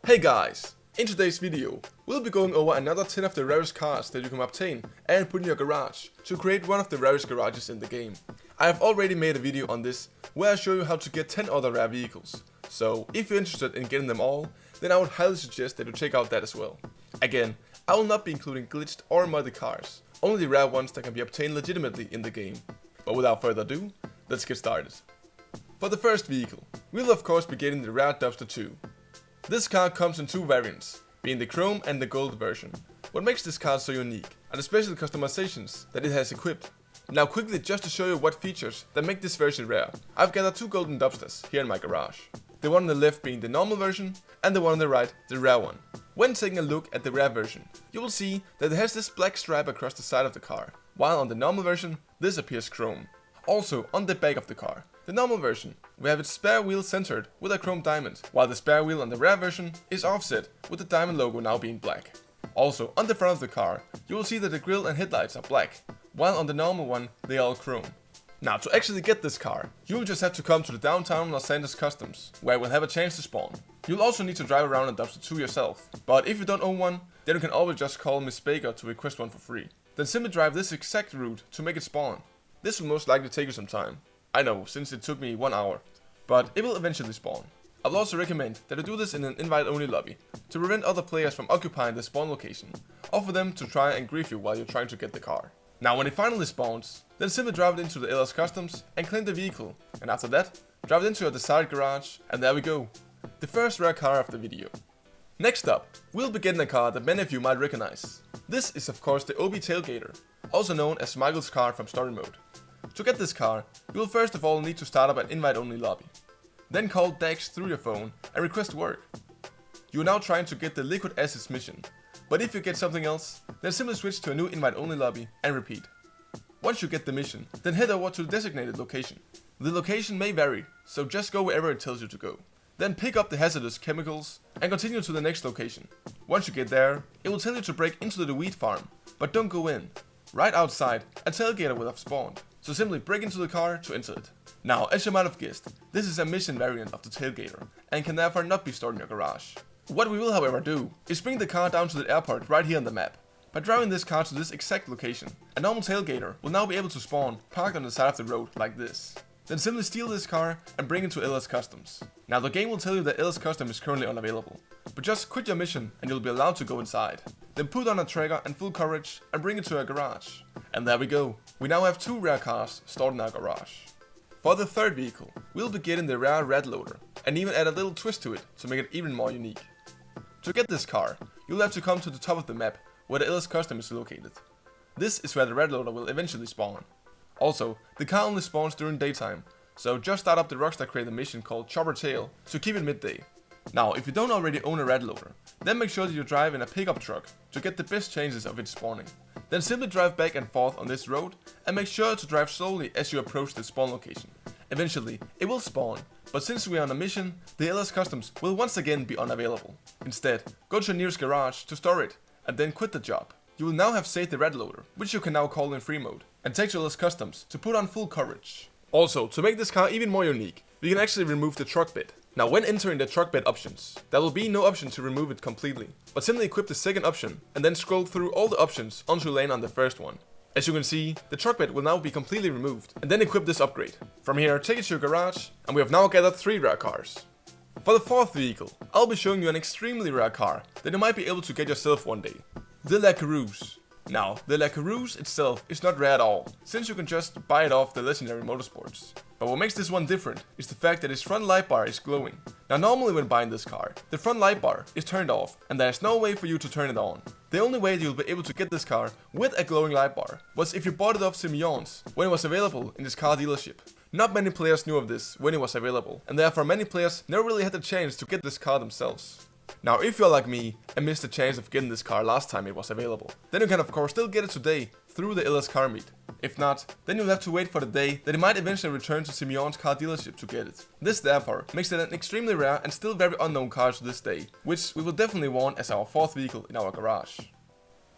Hey guys! In today's video, we'll be going over another 10 of the rarest cars that you can obtain and put in your garage to create one of the rarest garages in the game. I have already made a video on this where I show you how to get 10 other rare vehicles, so if you're interested in getting them all, then I would highly suggest that you check out that as well. Again, I will not be including glitched or modded cars, only the rare ones that can be obtained legitimately in the game. But without further ado, let's get started. For the first vehicle, we'll of course be getting the rare Dumpster 2. This car comes in two variants, being the chrome and the gold version. What makes this car so unique are the special customizations that it has equipped. Now quickly, just to show you what features that make this version rare, I've gathered two golden dumpsters here in my garage. The one on the left being the normal version and the one on the right the rare one. When taking a look at the rare version, you will see that it has this black stripe across the side of the car, while on the normal version this appears chrome. Also on the back of the car, the normal version, we have its spare wheel centered with a chrome diamond, while the spare wheel on the rare version is offset with the diamond logo now being black. Also on the front of the car, you will see that the grille and headlights are black, while on the normal one they are all chrome. Now to actually get this car, you will just have to come to the downtown Los Santos Customs, where you will have a chance to spawn. You'll also need to drive around a Dumpster 2 yourself, but if you don't own one, then you can always just call Miss Baker to request one for free. Then simply drive this exact route to make it spawn. This will most likely take you some time. I know, since it took me 1 hour, but it will eventually spawn. I will also recommend that you do this in an invite-only lobby, to prevent other players from occupying the spawn location, or for them to try and grief you while you're trying to get the car. Now when it finally spawns, then simply drive it into the LS Customs and claim the vehicle, and after that, drive it into your desired garage, and there we go. The first rare car of the video. Next up, we'll be getting a car that many of you might recognize. This is of course the OB Tailgater, also known as Michael's car from story mode. To get this car, you will first of all need to start up an invite-only lobby. Then call Dax through your phone and request work. You are now trying to get the Liquid Assets mission, but if you get something else, then simply switch to a new invite-only lobby and repeat. Once you get the mission, then head over to the designated location. The location may vary, so just go wherever it tells you to go. Then pick up the hazardous chemicals and continue to the next location. Once you get there, it will tell you to break into the wheat farm, but don't go in. Right outside, a tailgater will have spawned, so simply break into the car to enter it. Now, as you might have guessed, this is a mission variant of the tailgater, and can therefore not be stored in your garage. What we will however do, is bring the car down to the airport right here on the map. By driving this car to this exact location, a normal tailgater will now be able to spawn parked on the side of the road like this. Then simply steal this car and bring it to LS Customs. Now the game will tell you that LS Customs is currently unavailable, but just quit your mission and you'll be allowed to go inside. Then put on a trigger and full coverage and bring it to our garage. And there we go, we now have two rare cars stored in our garage. For the third vehicle, we'll be getting the rare Red Loader, and even add a little twist to it to make it even more unique. To get this car, you'll have to come to the top of the map where the LS Custom is located. This is where the Red Loader will eventually spawn. Also, the car only spawns during daytime, so just start up the Rockstar created mission called Chopper Tail to keep it midday. Now, if you don't already own a Red Loader, then make sure that you drive in a pickup truck to get the best chances of it spawning. Then simply drive back and forth on this road and make sure to drive slowly as you approach the spawn location. Eventually, it will spawn, but since we are on a mission, the LS Customs will once again be unavailable. Instead, go to your nearest garage to store it, and then quit the job. You will now have saved the Red Loader, which you can now call in free mode, and take to LS Customs to put on full coverage. Also, to make this car even more unique, we can actually remove the truck bed. Now when entering the truck bed options, there will be no option to remove it completely, but simply equip the second option and then scroll through all the options until land on the first one. As you can see, the truck bed will now be completely removed, and then equip this upgrade. From here, take it to your garage, and we have now gathered 3 rare cars. For the fourth vehicle, I'll be showing you an extremely rare car that you might be able to get yourself one day. The La Carouse. Now, the La Carouse itself is not rare at all, since you can just buy it off the legendary Motorsports. But what makes this one different is the fact that its front light bar is glowing. Now normally when buying this car, the front light bar is turned off and there's no way for you to turn it on. The only way you'll be able to get this car with a glowing light bar was if you bought it off Simeon's when it was available in this car dealership. Not many players knew of this when it was available, and therefore many players never really had the chance to get this car themselves. Now if you're like me and missed the chance of getting this car last time it was available, then you can of course still get it today through the LS Car Meet. If not, then you'll have to wait for the day that it might eventually return to Simeon's car dealership to get it. This therefore makes it an extremely rare and still very unknown car to this day, which we will definitely want as our fourth vehicle in our garage.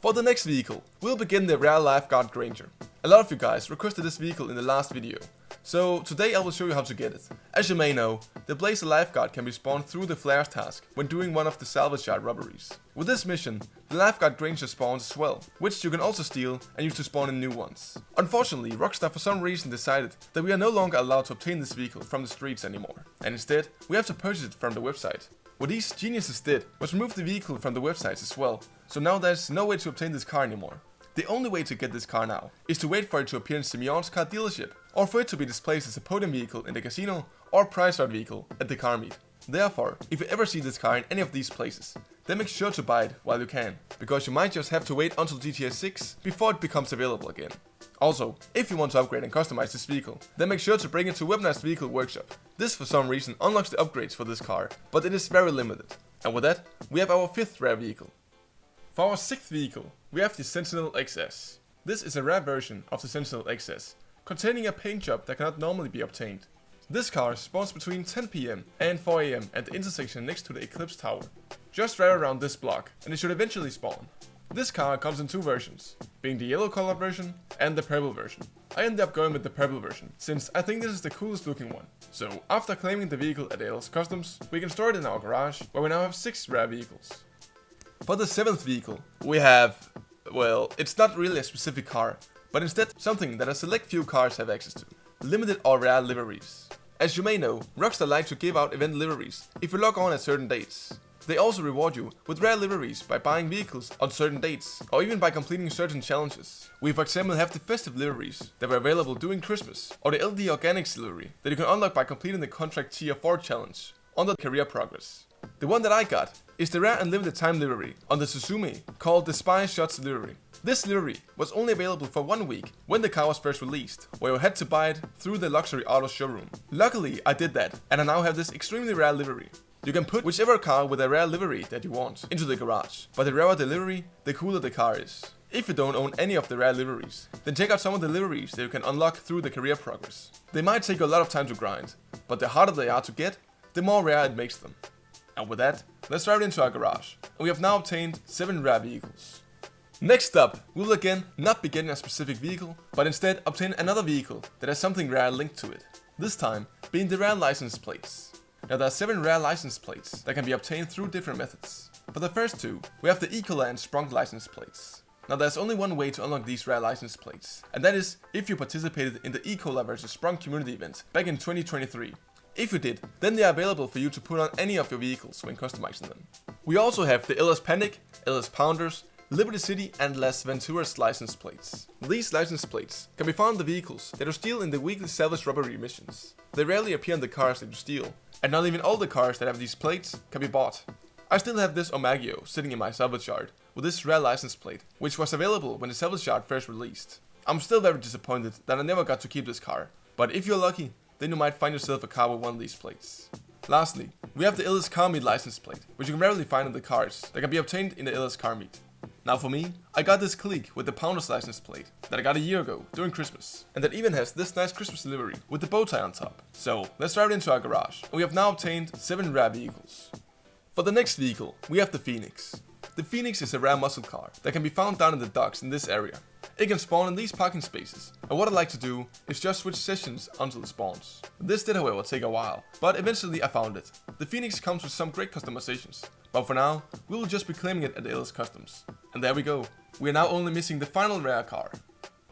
For the next vehicle, we'll begin the rare Lifeguard Granger. A lot of you guys requested this vehicle in the last video, So today I will show you how to get it. As you may know, the Blazer Lifeguard can be spawned through the Flares task when doing one of the salvage yard robberies. With this mission, the Lifeguard Granger spawns as well, which you can also steal and use to spawn in new ones. Unfortunately, Rockstar for some reason decided that we are no longer allowed to obtain this vehicle from the streets anymore, and instead we have to purchase it from the website. What these geniuses did was remove the vehicle from the websites as well, so now there's no way to obtain this car anymore. The only way to get this car now is to wait for it to appear in Simeon's car dealership, or for it to be displayed as a podium vehicle in the casino, or prize ride vehicle at the car meet. Therefore, if you ever see this car in any of these places, then make sure to buy it while you can, because you might just have to wait until GTA 6 before it becomes available again. Also, if you want to upgrade and customize this vehicle, then make sure to bring it to Weaponized Vehicle Workshop. This for some reason unlocks the upgrades for this car, but it is very limited. And with that, we have our 5th rare vehicle. For our 6th vehicle, we have the Sentinel XS. This is a rare version of the Sentinel XS, containing a paint job that cannot normally be obtained. This car spawns between 10 PM and 4 AM at the intersection next to the Eclipse Tower. Just right around this block, and it should eventually spawn. This car comes in 2 versions, being the yellow colored version and the purple version. I ended up going with the purple version, since I think this is the coolest looking one. So after claiming the vehicle at ALS Customs, we can store it in our garage, where we now have 6 rare vehicles. For the 7th vehicle, we have, well, it's not really a specific car, but instead something that a select few cars have access to. Limited or rare liveries. As you may know, Rockstar like to give out event liveries if you log on at certain dates. They also reward you with rare liveries by buying vehicles on certain dates, or even by completing certain challenges. We for example have the festive liveries that were available during Christmas, or the LD Organics livery that you can unlock by completing the Contract Tier 4 challenge under career progress. The one that I got is the rare and limited time livery on the Suzume called the Spy Shots livery. This livery was only available for 1 week when the car was first released, where you had to buy it through the luxury auto showroom. Luckily I did that, and I now have this extremely rare livery. You can put whichever car with a rare livery that you want into the garage, but the rarer the livery, the cooler the car is. If you don't own any of the rare liveries, then check out some of the liveries that you can unlock through the career progress. They might take a lot of time to grind, but the harder they are to get, the more rare it makes them. And with that, let's drive into our garage, and we have now obtained 7 rare vehicles. Next up, we will again not be getting a specific vehicle, but instead obtain another vehicle that has something rare linked to it. This time, being the rare license plates. Now there are 7 rare license plates that can be obtained through different methods. For the first 2, we have the Ecola and Sprunk license plates. Now there's only one way to unlock these rare license plates, and that is if you participated in the Ecola vs Sprunk community event back in 2023. If you did, then they are available for you to put on any of your vehicles when customizing them. We also have the LS Panic, LS Pounders, Liberty City and Las Venturas license plates. These license plates can be found on the vehicles that you steal in the weekly salvage robbery missions. They rarely appear on the cars that you steal, and not even all the cars that have these plates can be bought. I still have this Omagio sitting in my salvage yard with this rare license plate, which was available when the salvage yard first released. I'm still very disappointed that I never got to keep this car, but if you're lucky, then you might find yourself a car with one of these plates. Lastly, we have the LS Car Meet license plate, which you can rarely find on the cars that can be obtained in the LS Car Meet. Now for me, I got this Clique with the Pounders license plate that I got a year ago during Christmas, and that even has this nice Christmas livery with the bow tie on top. So let's drive into our garage, and we have now obtained 7 rare vehicles. For the next vehicle, we have the Phoenix. The Phoenix is a rare muscle car that can be found down in the docks in this area. It can spawn in these parking spaces, and what I like to do is just switch sessions until it spawns. This did however take a while, but eventually I found it. The Phoenix comes with some great customizations, but for now, we will just be claiming it at ALS Customs. And there we go, we are now only missing the final rare car.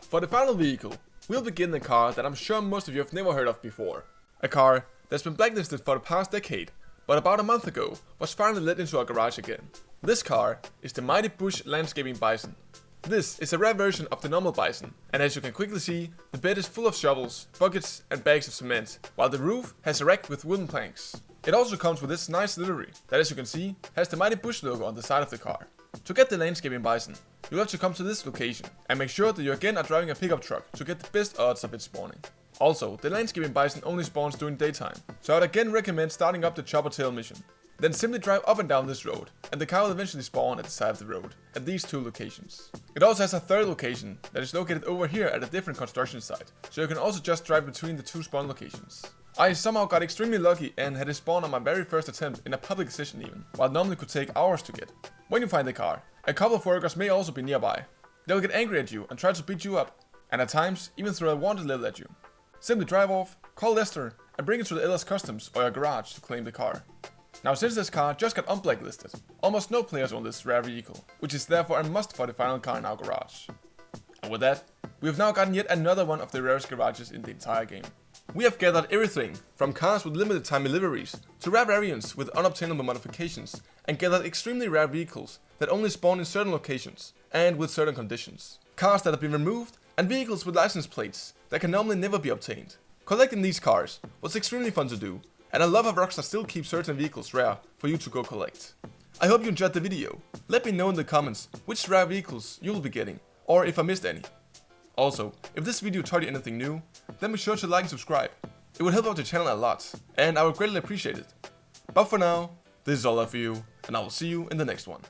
For the final vehicle, we'll begin a car that I'm sure most of you have never heard of before. A car that's been blacklisted for the past decade, but about a month ago was finally let into our garage again. This car is the Mighty Bush Landscaping Bison. This is a rare version of the normal Bison, and as you can quickly see, the bed is full of shovels, buckets and bags of cement, while the roof has a rack with wooden planks. It also comes with this nice livery that, as you can see, has the Mighty Bush logo on the side of the car. To get the Landscaping Bison, you'll have to come to this location, and make sure that you again are driving a pickup truck to get the best odds of it spawning. Also, the Landscaping Bison only spawns during daytime, so I'd again recommend starting up the Chopper Tail mission. Then simply drive up and down this road, and the car will eventually spawn at the side of the road, at these 2 locations. It also has a third location that is located over here at a different construction site, so you can also just drive between the 2 spawn locations. I somehow got extremely lucky and had it spawn on my very first attempt in a public session even, while it normally could take hours to get. When you find the car, a couple of workers may also be nearby. They'll get angry at you and try to beat you up, and at times even throw a wanted level at you. Simply drive off, call Lester, and bring it to the LS Customs or your garage to claim the car. Now since this car just got unblacklisted, almost no players own this rare vehicle, which is therefore a must for the final car in our garage. And with that, we have now gotten yet another one of the rarest garages in the entire game. We have gathered everything from cars with limited time deliveries to rare variants with unobtainable modifications, and gathered extremely rare vehicles that only spawn in certain locations and with certain conditions. Cars that have been removed and vehicles with license plates that can normally never be obtained. Collecting these cars was extremely fun to do, and I love how Rockstar still keeps certain vehicles rare for you to go collect. I hope you enjoyed the video. Let me know in the comments which rare vehicles you will be getting, or if I missed any. Also, if this video taught you anything new, then be sure to like and subscribe. It would help out the channel a lot, and I would greatly appreciate it. But for now, this is all I have for you, and I will see you in the next one.